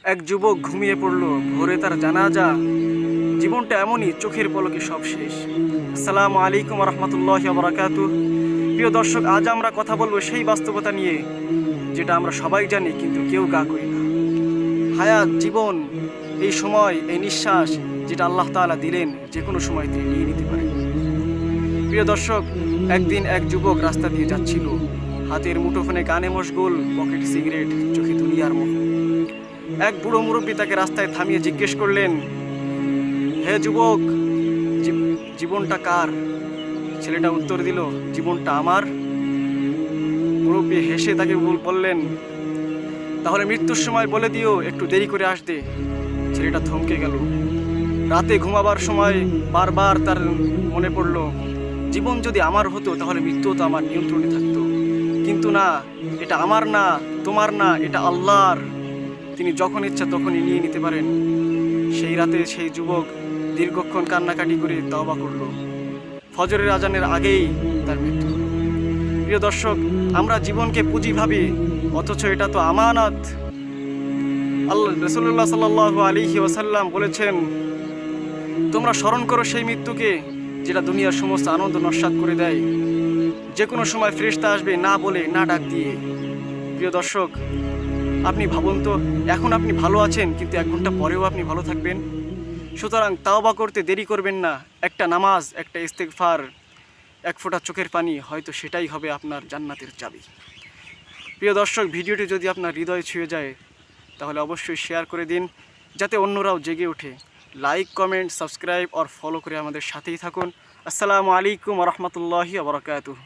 এক যুবক ঘুমিয়ে পড়ল, ভোরে তার জানাজা। জীবনটা এমনই, চোখের পলকে সব শেষ। আসসালামু আলাইকুম রহমতুল্লাহি ওয়া বারাকাতুহু। প্রিয় দর্শক, আজ আমরা কথা বলবো সেই বাস্তবতা নিয়ে যেটা আমরা সবাই জানি কিন্তু কেউ গা করি না। হায়াত, জীবন, এই সময়, এই নিঃশ্বাস যেটা আল্লাহ তাআলা দিলেন, যে কোনো সময় তিনি নিয়ে নিতে পারেন। প্রিয় দর্শক, একদিন এক যুবক রাস্তা দিয়ে যাচ্ছিল, হাতের মুঠোফোনে গানে মশগুল, পকেটে সিগারেট, চোখে দুনিয়ার মোহ। এক বুড়ো মুরব্বী তাকে রাস্তায় থামিয়ে জিজ্ঞেস করলেন, হে যুবক, জীবনটা কার? ছেলেটা উত্তর দিল, জীবনটা আমার। মুরব্বী হেসে তাকে বললেন, তাহলে মৃত্যুর সময় বলে দিও একটু দেরি করে আসতে। ছেলেটা থমকে গেল। রাতে ঘুমাবার সময় বারবার তার মনে পড়ল, জীবন যদি আমার হতো তাহলে মৃত্যুও তো আমার নিয়ন্ত্রণে থাকতো। কিন্তু না, এটা আমার না, তোমার না, এটা আল্লাহর। তিনি যখন ইচ্ছা তখনই নিয়ে নিতে পারেন। সেই রাতে সেই যুবক দীর্ঘক্ষণ কান্নাকাটি করে তওবা করল। ফজরের আজানের আগেই তার মৃত্যু হলো। প্রিয় দর্শক, আমরা জীবনকে পুঁজি ভাবি, অথচ এটা তো আমানত। আল্লাহ রাসূলুল্লাহ সাল্লাল্লাহু আলাইহি ওয়াসাল্লাম বলেছেন, তোমরা স্মরণ করো সেই মৃত্যুকে যেটা দুনিয়ার সমস্ত আনন্দ নস্যাৎ করে দেয়। যে কোনো সময় ফেরেশতা আসবে, না বলে, না ডাক দিয়ে। প্রিয় দর্শক, আপনি ভাবুন তো, এখন আপনি ভালো আছেন কিন্তু 1 ঘন্টা পরেও আপনি ভালো থাকবেন। সুতরাং তাওবা করতে দেরি করবেন না। একটা নামাজ, একটা ইস্তেগফার, এক ফোঁটা চোখের পানি, হয়তো সেটাই হবে আপনার জান্নাতের চাবি। প্রিয় দর্শক, ভিডিওটি যদি আপনার হৃদয় ছুঁয়ে যায় তাহলে অবশ্যই শেয়ার করে দিন, যাতে অন্যরাও জেগে ওঠে। লাইক, কমেন্ট, সাবস্ক্রাইব আর ফলো করে আমাদের সাথেই থাকুন। আসসালামু আলাইকুম ওয়া রাহমাতুল্লাহি ওয়া বারাকাতুহু।